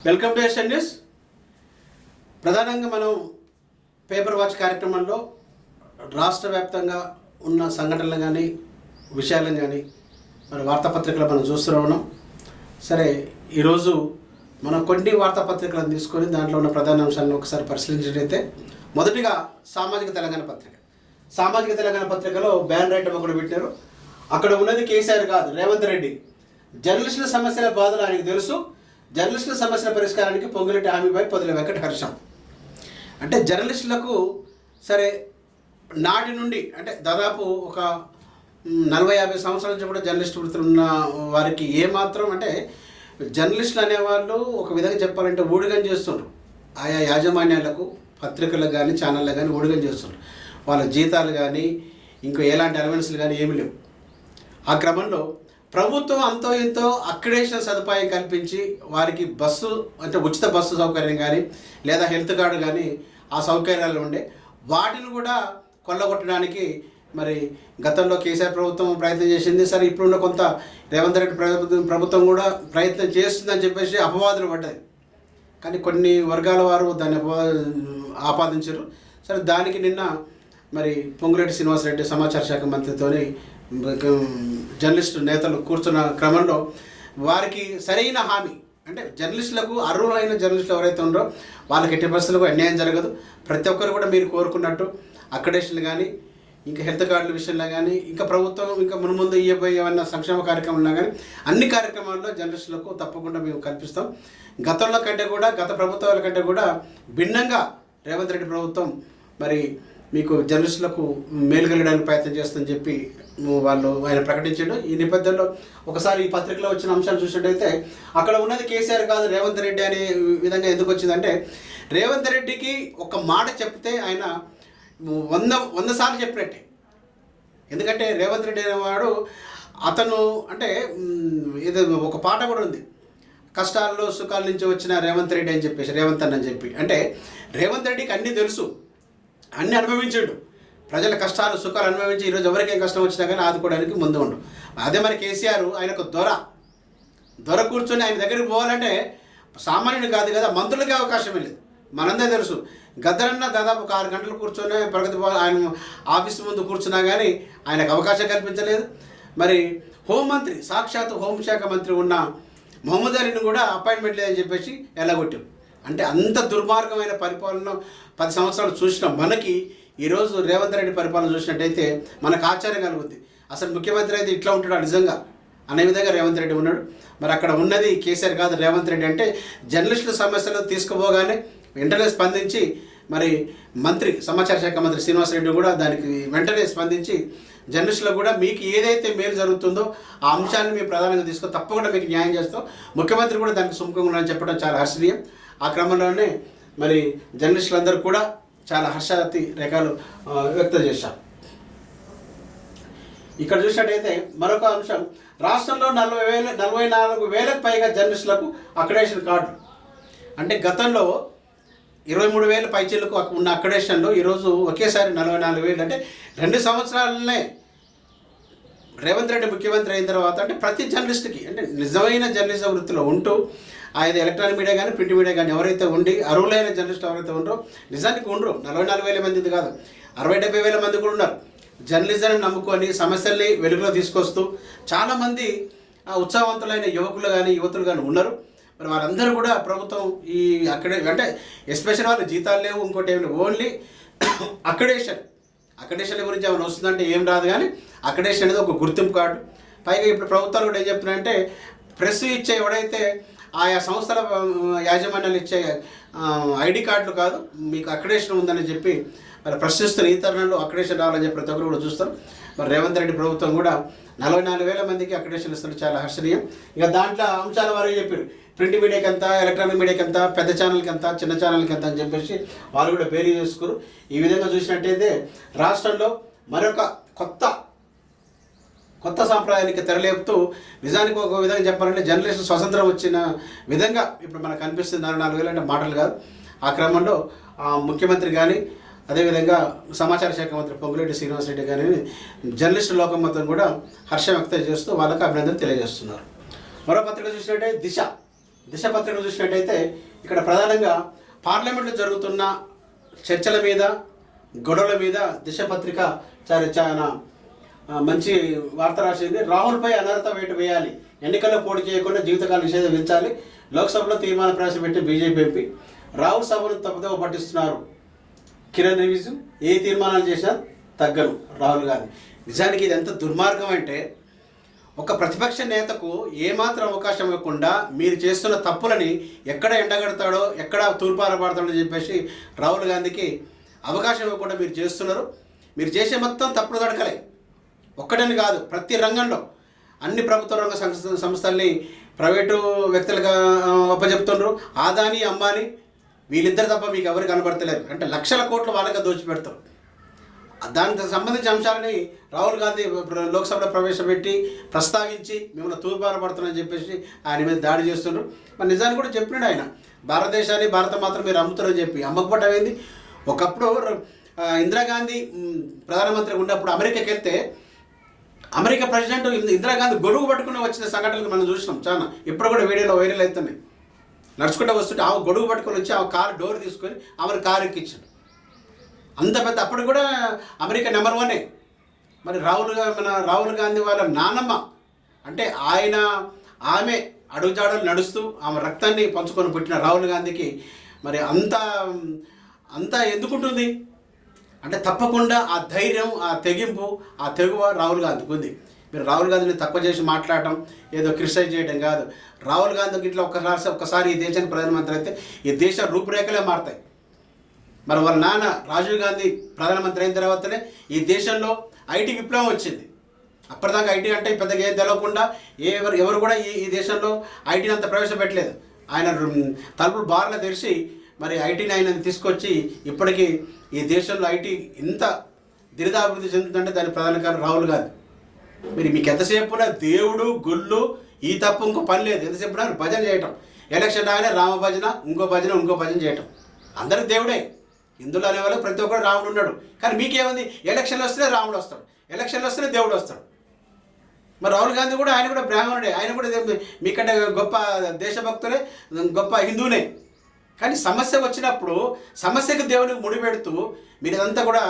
Welcome to SN news. ప్రధానంగా మనం paper watch కార్యక్రమంలో రాష్ట్ర వ్యాప్తంగా ఉన్న సంఘటనలు కానీ విషయాలను కానీ మరి వార్తాపత్రికలు మనం చూస్తూ ఉన్నాం. సరే, ఈరోజు మనం కొన్ని వార్తాపత్రికలను తీసుకొని దాంట్లో ఉన్న ప్రధాన అంశాలను ఒకసారి పరిశీలించినట్లయితే, మొదటిగా సామాజిక తెలంగాణ పత్రిక. సామాజిక తెలంగాణ పత్రికలో బ్యాన్ ఐటమ్ ఒకటి పెట్టారు. అక్కడ ఉన్నది కేసీఆర్ కాదు, రేవంత్ రెడ్డి. జర్నలిస్టుల సమస్యల బాధలు ఆయనకు తెలుసు, జర్నలిస్టుల సమస్యల పరిష్కారానికి పొంగులేటి హామీపై పొదిలి వెంకట హర్షం. అంటే జర్నలిస్టులకు సరే నాటి నుండి అంటే దాదాపు ఒక 40-50 సంవత్సరాల నుంచి కూడా జర్నలిస్ట్ వృత్తులు ఉన్న వారికి ఏమాత్రం అంటే జర్నలిస్టులు అనేవాళ్ళు ఒక విధంగా చెప్పాలంటే ఊడిగం చేస్తుండ్రు. ఆయా యాజమాన్యాలకు, పత్రికలకు కానీ ఛానళ్ళకు కానీ ఊడిగం చేస్తుండ్రు. వాళ్ళ జీతాలు కానీ ఇంకో ఎలాంటి అలవెన్స్లు కానీ ఏమీ లేవు. ఆ క్రమంలో ప్రభుత్వం అంతో ఇంతో అక్రిడేషన్ సదుపాయం కల్పించి వారికి బస్సు అంటే ఉచిత బస్సు సౌకర్యం కానీ లేదా హెల్త్ కార్డు కానీ ఆ సౌకర్యాలు ఉండే వాటిని కూడా కొల్లగొట్టడానికి మరి గతంలో కేసీఆర్ ప్రభుత్వం ప్రయత్నం చేసింది. సరే, ఇప్పుడున్న కొంత రేవంత్ రెడ్డి ప్రభుత్వం కూడా ప్రయత్నం చేస్తుందని చెప్పేసి అపవాదులు పడ్డాయి. కానీ కొన్ని వర్గాల వారు దాన్ని ఆపాదించారు. సరే, దానికి నిన్న మరి పొంగులేటి శ్రీనివాసరెడ్డి సమాచార శాఖ మంత్రితోని జర్నలిస్టు నేతలు కూర్చున్న క్రమంలో వారికి సరైన హామీ అంటే జర్నలిస్టులకు అర్హులైన జర్నలిస్టులు ఎవరైతే ఉన్నారో వాళ్ళకి ఎట్టి పరిస్థితులకు అన్యాయం జరగదు. ప్రతి ఒక్కరు కూడా మీరు కోరుకున్నట్టు అక్రిడేషన్లు కానీ ఇంకా హెల్త్ కార్డుల విషయంలో కానీ ఇంకా ప్రభుత్వం ఇంకా మున్ముందు ఇవ్వబోయే ఏమన్నా సంక్షేమ కార్యక్రమాలు కానీ అన్ని కార్యక్రమాల్లో జర్నలిస్టులకు తప్పకుండా మేము కల్పిస్తాం. గతంలో కంటే కూడా గత ప్రభుత్వాల కంటే కూడా భిన్నంగా రేవంత్ రెడ్డి ప్రభుత్వం మరి మీకు జర్నలిస్టులకు మేలు కలిగడానికి ప్రయత్నం చేస్తుందని చెప్పి ఆయన ప్రకటించాడు. ఈ నేపథ్యంలో ఒకసారి ఈ పత్రికలో వచ్చిన అంశాలు చూసినట్టయితే అక్కడ ఉన్నది కేసీఆర్ కాదు రేవంత్ రెడ్డి అనే విధంగా ఎందుకు వచ్చిందంటే, రేవంత్ రెడ్డికి ఒక మాట చెప్తే ఆయన 100 సార్లు చెప్పినట్టే. ఎందుకంటే రేవంత్ రెడ్డి అనేవాడు అతను అంటే ఇది ఒక పాట కూడా ఉంది, కష్టాల్లో సుఖాల నుంచి వచ్చిన రేవంత్ రెడ్డి అని చెప్పేసి, రేవంత్ అని చెప్పి. అంటే రేవంత్ రెడ్డికి అన్నీ తెలుసు, అన్నీ అనుభవించాడు. ప్రజల కష్టాలు సుఖాలు అనుభవించి ఈరోజు ఎవరికేం కష్టం వచ్చినా కానీ ఆదుకోవడానికి ముందు ఉండు. అదే మరి కేసీఆర్ ఆయనకు దొర కూర్చొని ఆయన దగ్గరికి పోవాలంటే సామాన్యుడు కాదు కదా, మంత్రులకే అవకాశం లేదు. మనందరూ తెలుసు, గద్దరన్న దాదాపు ఒక 6 గంటలు కూర్చొని ప్రగతి ఆయన ఆఫీస్ ముందు కూర్చున్నా కానీ ఆయనకు అవకాశం కల్పించలేదు. మరి హోంమంత్రి, సాక్షాత్ హోంశాఖ మంత్రి ఉన్న మహమూద్ అలీని కూడా అపాయింట్మెంట్ లేదని చెప్పేసి ఎలాగొట్టాం. అంటే అంత దుర్మార్గమైన పరిపాలన 10 సంవత్సరాలు చూసిన మనకి ఈరోజు రేవంత్ రెడ్డి పరిపాలన చూసినట్టయితే మనకు ఆశ్చర్యం కలుగుద్ది. అసలు ముఖ్యమంత్రి అయితే ఇట్లా ఉంటాడా నిజంగా అనే విధంగా రేవంత్ రెడ్డి ఉన్నాడు. మరి అక్కడ ఉన్నది కేసీఆర్ కాదు, రేవంత్ రెడ్డి. అంటే జర్నలిస్టుల సమస్యలు తీసుకుపోగానే వెంటనే స్పందించి మరి మంత్రి, సమాచార శాఖ మంత్రి శ్రీనివాసరెడ్డి కూడా దానికి వెంటనే స్పందించి జర్నలిస్టులకు కూడా మీకు ఏదైతే మేలు జరుగుతుందో ఆ అంశాన్ని మేము ప్రధానంగా తీసుకొని తప్పకుండా మీకు న్యాయం చేస్తాం, ముఖ్యమంత్రి కూడా దానికి సుముఖంగా ఉన్నారని చెప్పడం చాలా హర్షణీయం. ఆ క్రమంలోనే మరి జర్నలిస్టులందరూ కూడా చాలా హర్షాతి రేఖలు వ్యక్తం చేశారు. ఇక్కడ చూసినట్టయితే మరొక అంశం, రాష్ట్రంలో 44,000 పైగా జర్నలిస్టులకు అక్రిడేషన్ కార్డులు. అంటే గతంలో 23,000 పైచీలకు ఉన్న అక్రిడేషన్లు ఈరోజు ఒకేసారి 44,000. అంటే 2 సంవత్సరాలనే రేవంత్ రెడ్డి ముఖ్యమంత్రి అయిన తర్వాత అంటే ప్రతి జర్నలిస్ట్కి అంటే నిజమైన జర్నలిజం వృత్తిలో ఉంటూ ఆయన ఎలక్ట్రానిక్ మీడియా కానీ ప్రింట్ మీడియా కానీ ఎవరైతే ఉండి అర్హులైన జర్నలిస్టులు ఎవరైతే ఉండరో నిజానికి ఉండరు 44,000 మంది కాదు, 60,000-70,000 మంది కూడా ఉన్నారు. జర్నలిజాన్ని నమ్ముకొని సమస్యల్ని వెలుగులో తీసుకొస్తూ చాలామంది ఉత్సాహవంతులైన యువకులు కానీ యువతులు కానీ ఉన్నారు. మరి వారందరూ కూడా ప్రభుత్వం ఈ అంటే ఎస్పెషల్ వాళ్ళ జీతాలు లేవు, ఇంకోటి ఏమి లేవు, ఓన్లీ అక్రిడేషన్ గురించి ఏమైనా వస్తుందంటే ఏం రాదు. కానీ అక్రిడేషన్ అనేది ఒక గుర్తింపు కార్డు. పైగా ఇప్పుడు ప్రభుత్వాలు కూడా ఏం చెప్తున్నాయంటే ప్రెస్ ఇచ్చే ఎవడైతే ఆయా సంస్థల యాజమాన్యాలు ఇచ్చే ఐడి కార్డులు కాదు, మీకు అక్రిడేషన్ ఉందని చెప్పి మరి ప్రశ్నిస్తున్న ఈ తరుణంలో అక్రిడేషన్ రావాలని చెప్పి ప్రతి ఒక్కరు కూడా చూస్తారు. మరి రేవంత్ రెడ్డి ప్రభుత్వం కూడా 44,000 మందికి అక్రిడేషన్ ఇస్తారు, చాలా హర్షణీయం. ఇక దాంట్లో అంశాల వారు చెప్పారు, ప్రింట్ మీడియాకి ఎంత, ఎలక్ట్రానిక్ మీడియాకి ఎంత, పెద్ద ఛానల్కి ఎంత, చిన్న ఛానల్కి ఎంత అని చెప్పేసి వాళ్ళు కూడా బేరీ చేసుకున్నారు. ఈ విధంగా చూసినట్టయితే రాష్ట్రంలో మరొక కొత్త సాంప్రదాయానికి తెరలేపుతూ నిజానికి ఒక విధంగా చెప్పాలంటే జర్నలిస్టు స్వతంత్రం వచ్చిన విధంగా ఇప్పుడు మనకు అనిపిస్తుంది. 44,000 అంటే మాటలు కాదు. ఆ క్రమంలో ముఖ్యమంత్రి కానీ అదేవిధంగా సమాచార శాఖ మంత్రి పొంగులేటి శ్రీనివాసరెడ్డి కానీ జర్నలిస్టు లోకం మొత్తం కూడా హర్షం వ్యక్తం చేస్తూ వాళ్ళకి అభినందనలు తెలియజేస్తున్నారు. మరో పత్రిక చూసినట్టే దిశ దిశపత్రికలు చూసినట్టయితే ఇక్కడ ప్రధానంగా పార్లమెంట్లో జరుగుతున్న చర్చల మీద, గొడవల మీద దిశపత్రిక చాలా మంచి వార్త రాసింది. రాహుల్పై అనర్హత వేటు వేయాలి, ఎన్నికల్లో పోటీ చేయకుండా జీవితకాల నిషేధం విధించాలి, లోక్సభలో తీర్మానం ప్రవేశపెట్టి బీజేపీ ఎంపీ, రాహుల్ సభను తప్పుదోవ పట్టిస్తున్నారు కిరణ్ రిజిజు, ఏ తీర్మానాలు చేసినా తగ్గను రాహుల్ గాంధీ. నిజానికి ఇది ఎంత దుర్మార్గం అంటే, ఒక ప్రతిపక్ష నేతకు ఏమాత్రం అవకాశం ఇవ్వకుండా మీరు చేస్తున్న తప్పులని ఎక్కడ ఎండగడతాడో, ఎక్కడ తూర్పారపడతాడో అని చెప్పేసి రాహుల్ గాంధీకి అవకాశం ఇవ్వకుండా మీరు చేస్తున్నారు. మీరు చేసే మొత్తం తప్పుడు తడకలే, ఒక్కటని కాదు, ప్రతి రంగంలో అన్ని ప్రభుత్వ రంగ సంస్థల్ని ప్రైవేటు వ్యక్తులుగా అప్పచెప్తున్నారు. ఆదాని, అంబానీ వీళ్ళిద్దరు తప్ప మీకు ఎవరు కనబడతలేరు. అంటే లక్షల కోట్లు వాళ్ళగా దోచిపెడతారు. దానికి సంబంధించిన అంశాలని రాహుల్ గాంధీ లోక్సభలో ప్రవేశపెట్టి ప్రస్తావించి మిమ్మల్ని తూర్పారపడుతున్నారని చెప్పేసి ఆయన మీద దాడి చేస్తున్నారు. మరి నిజాన్ని కూడా చెప్పినాడు ఆయన, భారతదేశాన్ని, భారత మాత్రం మీరు అమ్ముతారని చెప్పి. అమ్మకపోవటం ఏంది? ఒకప్పుడు ఇందిరాగాంధీ ప్రధానమంత్రి ఉన్నప్పుడు అమెరికాకి వెళ్తే అమెరికా ప్రెసిడెంట్ ఇందిరాగాంధీ గొడుగు పట్టుకుని వచ్చిన సంఘటనలు మనం చూసినాం చాలా. ఇప్పుడు కూడా వీడియోలో వైరల్ అవుతున్నాయి. నడుచుకుంటూ వస్తుంటే ఆమె గొడుగు పట్టుకొని వచ్చి ఆమె కారు డోర్ తీసుకొని ఆమెను కారు ఎక్కించాడు. అంత పెద్ద, అప్పుడు కూడా అమెరికా నెంబర్ 1. మరి రాహుల్ గాంధీ వాళ్ళ నానమ్మ అంటే ఆమె అడుగుజాడలు నడుస్తూ ఆమె రక్తాన్ని పంచుకొని పుట్టిన రాహుల్ గాంధీకి మరి అంత ఎందుకుంటుంది అంటే, తప్పకుండా ఆ ధైర్యం, ఆ తెగింపు, ఆ తెగువ రాహుల్ గాంధీకి ఉంది. మీరు రాహుల్ గాంధీని తక్కువ చేసి మాట్లాడటం, ఏదో క్రిటిసైజ్ చేయడం కాదు. రాహుల్ గాంధీకి ఇట్లా ఒక్కసారి ఈ దేశానికి ప్రధానమంత్రి అయితే ఈ దేశ రూపురేఖలే మారుతాయి. మరి వాళ్ళ నాన్న రాజీవ్ గాంధీ ప్రధానమంత్రి అయిన తర్వాతనే ఈ దేశంలో ఐటీ విప్లవం వచ్చింది. అప్పటిదాకా ఐటీ అంటే పెద్దగా ఏం తెలవకుండా ఎవరు కూడా ఈ దేశంలో ఐటీని అంత ప్రవేశపెట్టలేదు. ఆయన తలుపులు బార్లు తెరిచి మరి ఐటీని ఆయన తీసుకొచ్చి ఇప్పటికీ ఈ దేశంలో ఐటీ ఇంత దిరిదాభివృద్ధి చెందుతుందంటే దాని ప్రధాన కారణం రాహుల్ గాంధీ. మరి మీకు ఎంతసేపున దేవుడు, గుళ్ళు, ఈ తప్ప ఇంకో పని లేదు. ఎంతసేపున భజన చేయటం, ఎలక్షన్ రాగానే రామ భజన, ఇంకో భజన చేయటం. అందరికి దేవుడే, హిందువులు అనేవాళ్ళు ప్రతి ఒక్కరు రాముడు ఉన్నాడు. కానీ మీకేముంది, ఎలక్షన్లు వస్తేనే రాముడు వస్తాడు, ఎలక్షన్లు వస్తేనే దేవుడు వస్తాడు. మరి రాహుల్ గాంధీ కూడా ఆయన కూడా బ్రాహ్మణుడే, ఆయన కూడా మీకంటే గొప్ప దేశభక్తులే, గొప్ప హిందువునే. కానీ సమస్య వచ్చినప్పుడు సమస్యకు దేవునికి ముడిపెడుతూ మీరు ఇదంతా కూడా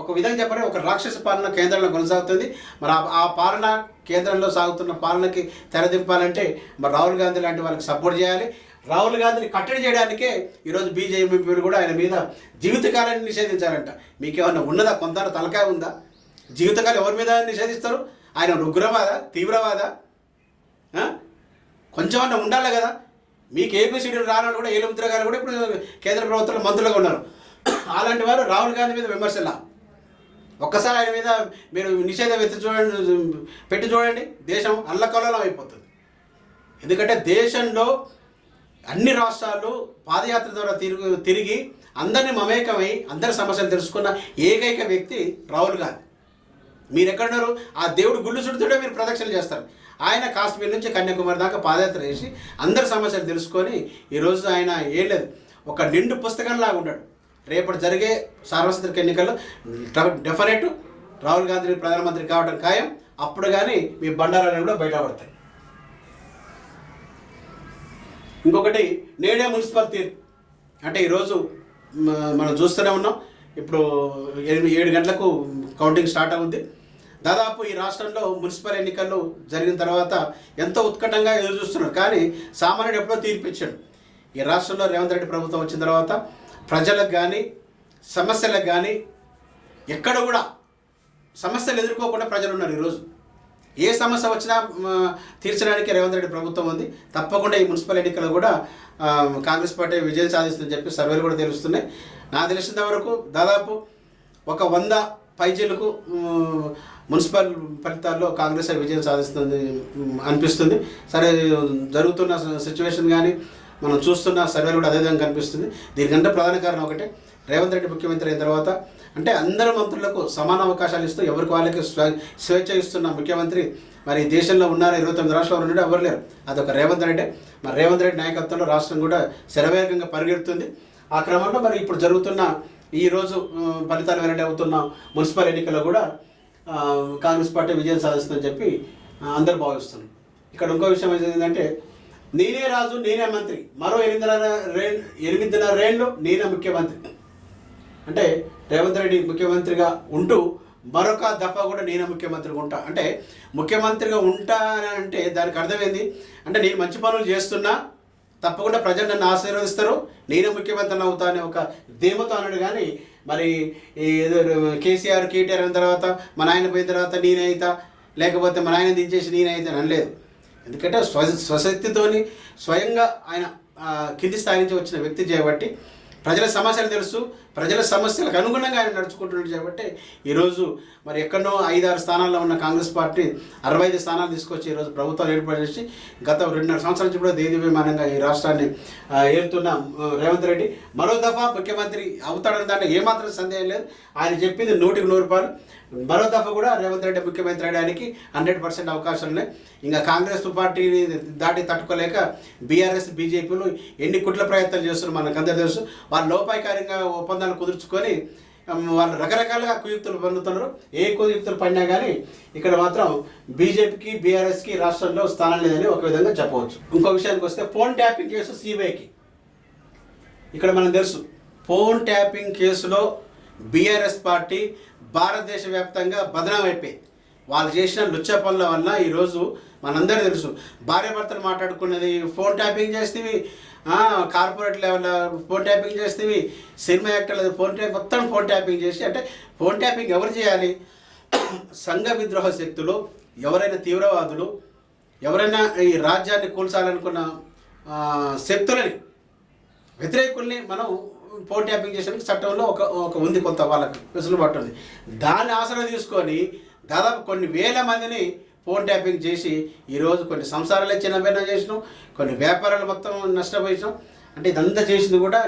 ఒక విధంగా చెప్పాలి, ఒక రాక్షస పాలన కేంద్రంలో కొనసాగుతుంది. మరి ఆ పాలన కేంద్రంలో సాగుతున్న పాలనకి తెరదింపాలంటే మరి రాహుల్ గాంధీ లాంటి వాళ్ళకి సపోర్ట్ చేయాలి. రాహుల్ గాంధీని కట్టడి చేయడానికే ఈరోజు బీజేపీ కూడా ఆయన మీద జీవితకాలాన్ని నిషేధించారంట. మీకేమన్నా ఉన్నదా? కొంత తలకాయ ఉందా? జీవితకాలం ఎవరి మీద నిషేధిస్తారు? ఆయన ఉగ్రవాద, తీవ్రవాద? కొంచెమన్నా ఉండాలి కదా. మీకు ఏపీసీడీలు రాని కూడా ఏలుముద్ర గారు కూడా ఇప్పుడు కేంద్ర ప్రభుత్వంలో మంత్రులుగా ఉన్నారు. అలాంటి వారు రాహుల్ గాంధీ మీద విమర్శలా. ఒక్కసారి ఆయన మీద మీరు నిషేధం పెట్టి చూడండి, దేశం అల్లకల్లోలం అయిపోతుంది. ఎందుకంటే దేశంలో అన్ని రాష్ట్రాలు పాదయాత్ర ద్వారా తిరిగి అందరినీ మమేకమై అందరి సమస్యలు తెలుసుకున్న ఏకైక వ్యక్తి రాహుల్ గాంధీ. మీరు ఎక్కడున్నారు? ఆ దేవుడు గుళ్ళు చుడుతుంటే మీరు ప్రదక్షిణలు చేస్తారు. ఆయన కాశ్మీర్ నుంచి కన్యాకుమారి దాకా పాదయాత్ర చేసి అందరి సమస్యలు తెలుసుకొని ఈరోజు ఆయన ఏం లేదు, ఒక నిండు పుస్తకంలాగా ఉన్నాడు. రేపటి జరిగే సార్వత్రిక ఎన్నికల్లో డెఫినెట్ రాహుల్ గాంధీ ప్రధానమంత్రి కావడం ఖాయం. అప్పుడు కానీ మీ బండారాలు కూడా బయటపడతాయి. ఇంకొకటి, నేడే మున్సిపల్ తీర్పు. అంటే ఈరోజు మనం చూస్తూనే ఉన్నాం, ఇప్పుడు 7 గంటలకు కౌంటింగ్ స్టార్ట్ అవుద్ది. దాదాపు ఈ రాష్ట్రంలో మున్సిపల్ ఎన్నికలు జరిగిన తర్వాత ఎంతో ఉత్కంఠంగా ఎదురు చూస్తున్నారు. కానీ సామాన్యుడు ఎప్పుడో తీర్పిచ్చాడు. ఈ రాష్ట్రంలో రేవంత్ రెడ్డి ప్రభుత్వం వచ్చిన తర్వాత ప్రజలకు కానీ సమస్యలకు కానీ ఎక్కడ కూడా సమస్యలు ఎదుర్కోకుండా ప్రజలు ఉన్నారు. ఈరోజు ఏ సమస్య వచ్చినా తీర్చడానికి రేవంత్ రెడ్డి ప్రభుత్వం ఉంది. తప్పకుండా ఈ మున్సిపల్ ఎన్నికలు కూడా కాంగ్రెస్ పార్టీ విజయం సాధిస్తుందని చెప్పి సర్వేలు కూడా తెలుస్తున్నాయి. నాకు తెలిసినంత వరకు దాదాపు ఒక 100 పైచీలకు మున్సిపల్ ఫలితాల్లో కాంగ్రెస్ విజయం సాధిస్తుంది అనిపిస్తుంది. సరే, జరుగుతున్న సిచ్యువేషన్ కానీ మనం చూస్తున్న సర్వేలు కూడా అదేవిధంగా కనిపిస్తుంది. దీనికంటే ప్రధాన కారణం ఒకటే, రేవంత్ రెడ్డి ముఖ్యమంత్రి అయిన తర్వాత అంటే అందరు మంత్రులకు సమాన అవకాశాలు ఇస్తూ ఎవరికి వాళ్ళకి స్వేచ్ఛ ఇస్తున్న ముఖ్యమంత్రి మరి దేశంలో ఉన్నారు. 29 రాష్ట్రాలు ఉన్నాడు, ఎవరు లేరు. అదొక రేవంత్ రెడ్డి. మరి రేవంత్ రెడ్డి నాయకత్వంలో రాష్ట్రం కూడా శరవేగంగా పరిగెడుతుంది. ఆ క్రమంలో మరి ఇప్పుడు జరుగుతున్న ఈరోజు ఫలితాలు వెల్లడి అవుతున్న మున్సిపల్ ఎన్నికల్లో కూడా కాంగ్రెస్ పార్టీ విజయం సాధిస్తుందని చెప్పి అందరూ భావిస్తున్నారు. ఇక్కడ ఇంకో విషయం ఏంటంటే, నేనే రాజు నేనే మంత్రి, మరో 8.5 ఏళ్ళు నేనే ముఖ్యమంత్రి అంటే రేవంత్ రెడ్డి ముఖ్యమంత్రిగా ఉంటూ మరొక దఫా కూడా నేనే ముఖ్యమంత్రిగా ఉంటా అంటే ముఖ్యమంత్రిగా ఉంటా అని అంటే దానికి అర్థమైంది అంటే నేను మంచి పనులు చేస్తున్నా తప్పకుండా ప్రజలు నన్ను ఆశీర్వదిస్తారు, నేనే ముఖ్యమంత్రిని అవుతా అనే ఒక ధీమతో అన్నాడు. కానీ మరి ఏదో కేసీఆర్ కేటీఆర్ అయిన తర్వాత మా నాయన పోయిన తర్వాత నేనే అవుతా, లేకపోతే మా నాయన దించేసి నేనే అయితే అనలేదు. ఎందుకంటే స్వశక్తితోని స్వయంగా ఆయన కింది స్థాయి నుంచి వచ్చిన వ్యక్తి చేయబట్టి ప్రజల సమస్యలు తెలుసు, ప్రజల సమస్యలకు అనుగుణంగా ఆయన నడుచుకుంటున్నాడు కాబట్టి ఈరోజు మరి ఎక్కడో 5-6 స్థానాల్లో ఉన్న కాంగ్రెస్ పార్టీ 65 స్థానాలు తీసుకొచ్చి ఈరోజు ప్రభుత్వాలు ఏర్పాటు చేసి గత 2.5 సంవత్సరాల నుంచి కూడా దేదీప్యమానంగా ఈ రాష్ట్రాన్ని ఏలుతున్న రేవంత్ రెడ్డి మరో దఫా ముఖ్యమంత్రి అవుతాడని దాంట్లో ఏమాత్రం సందేహం లేదు. ఆయన చెప్పింది 100% మరో దఫా కూడా రేవంత్ రెడ్డి ముఖ్యమంత్రి అయ్యడానికి 100% అవకాశం ఉన్నాయి. ఇంకా కాంగ్రెస్ పార్టీని దాటి తట్టుకోలేక బీఆర్ఎస్ బీజేపీలు ఎన్ని కుట్ల ప్రయత్నాలు చేస్తున్నారు మనకందరూ తెలుసు. వాళ్ళు లోపాయకారంగా ఒప్పందాలు కుదుర్చుకొని వాళ్ళు రకరకాలుగా కుయుక్తులు పొందుతున్నారు. ఏ కుయుక్తులు పడినా కానీ ఇక్కడ మాత్రం బీజేపీకి బీఆర్ఎస్కి రాష్ట్రంలో స్థానం లేదని ఒక విధంగా చెప్పవచ్చు. ఇంకో విషయానికి వస్తే ఫోన్ ట్యాపింగ్ కేసు సిబిఐకి ఇక్కడ మనకు తెలుసు. ఫోన్ ట్యాపింగ్ కేసులో బీఆర్ఎస్ పార్టీ భారతదేశ వ్యాప్తంగా బదనాం అయిపోయింది. వాళ్ళు చేసిన లుచ్చ పనుల వల్ల ఈరోజు మనందరూ తెలుసు. భార్యాభర్తలు మాట్లాడుకున్నది ఫోన్ ట్యాపింగ్ చేస్తేవి, కార్పొరేట్ లెవెల్లో ఫోన్ ట్యాపింగ్ చేస్తేవి, సినిమా యాక్టర్లు మొత్తం ఫోన్ ట్యాపింగ్ చేసి అంటే ఫోన్ ట్యాపింగ్ ఎవరు చేయాలి? సంఘ విద్రోహ శక్తులు, ఎవరైనా తీవ్రవాదులు, ఎవరైనా ఈ రాజ్యాన్ని కూల్చాలనుకున్న శక్తులని వ్యతిరేకుల్ని మనం ఫోన్ ట్యాపింగ్ చేసేందుకు చట్టంలో ఒక ఉంది, కొంత వాళ్ళకి వెసులుబాటు ఉంది. దాన్ని ఆసరా తీసుకొని దాదాపు కొన్ని వేల మందిని ఫోన్ ట్యాపింగ్ చేసి ఈరోజు కొన్ని సంసారాలు చిన్నభిన్నం చేసినాం, కొన్ని వ్యాపారాలు మొత్తం నష్టపోయినాం. అంటే ఇదంతా చేసింది కూడా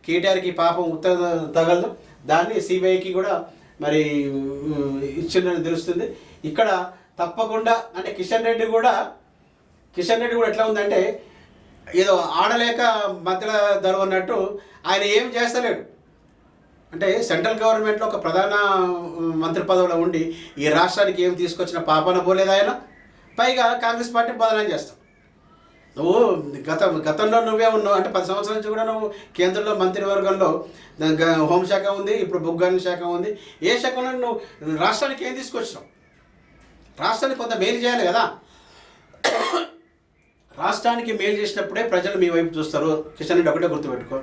కేటీఆర్కి పాపం తగలదు. దాన్ని సిబిఐకి కూడా మరి ఇచ్చిందని తెలుస్తుంది. ఇక్కడ తప్పకుండా అంటే కిషన్ రెడ్డి కూడా ఎట్లా ఉందంటే ఏదో ఆడలేక మధ్యలో దొరవన్నట్టు ఆయన ఏం చేస్తలేడు. అంటే సెంట్రల్ గవర్నమెంట్లో ఒక ప్రధాన మంత్రి పదవిలో ఉండి ఈ రాష్ట్రానికి ఏం తీసుకొచ్చిన పాపన పోలేదు ఆయన. పైగా కాంగ్రెస్ పార్టీ బదనాం చేస్తాం. నువ్వు గతంలో నువ్వే ఉన్నావు అంటే 10 సంవత్సరాల నుంచి కూడా నువ్వు కేంద్రంలో మంత్రివర్గంలో హోంశాఖ ఉంది, ఇప్పుడు బొగ్గాని శాఖ ఉంది. ఏ శాఖలో నువ్వు రాష్ట్రానికి ఏం తీసుకొచ్చినావు? రాష్ట్రానికి కొంత మేలు చేయాలి కదా. రాష్ట్రానికి మేలు చేసినప్పుడే ప్రజలు మీ వైపు చూస్తారు. కిషన్ రెడ్డి ఒకటే గుర్తుపెట్టుకో,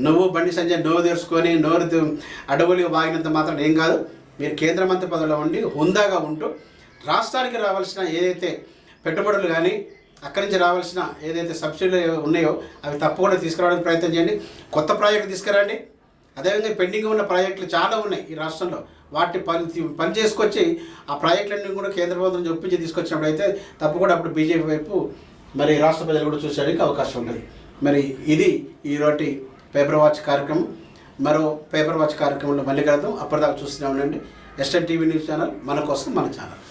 నువ్వు బండి సంజయ్ నోరు తెరుచుకొని నోరు అడవులుగా బాగినంత మాత్రం ఏం కాదు. మీరు కేంద్ర మంత్రి పదవిలో ఉండి హుందాగా ఉంటూ రాష్ట్రానికి రావాల్సిన ఏదైతే పెట్టుబడులు కానీ అక్కడి నుంచి రావాల్సిన ఏదైతే సబ్సిడీలు ఉన్నాయో అవి తప్పకుండా తీసుకురావడానికి ప్రయత్నం చేయండి. కొత్త ప్రాజెక్టులు తీసుకురండి. అదేవిధంగా పెండింగ్ ఉన్న ప్రాజెక్టులు చాలా ఉన్నాయి ఈ రాష్ట్రంలో. వాటి పని చేసుకొచ్చి ఆ ప్రాజెక్టులన్నీ కూడా కేంద్ర ప్రభుత్వం ఒప్పించి తీసుకొచ్చినప్పుడు అయితే తప్పకుండా అప్పుడు బీజేపీ వైపు మరి రాష్ట్ర ప్రజలు కూడా చూసేయడానికి అవకాశం ఉంటుంది. మరి ఇది ఈరోటి పేపర్ వాచ్ కార్యక్రమం. మరో పేపర్ వాచ్ కార్యక్రమంలో మళ్ళీ కలుద్దాం. అప్పటిదాకా చూస్తూనే ఉండండి ఎస్ఎన్ టీవీ న్యూస్ ఛానల్. మన కోసం మన ఛానల్.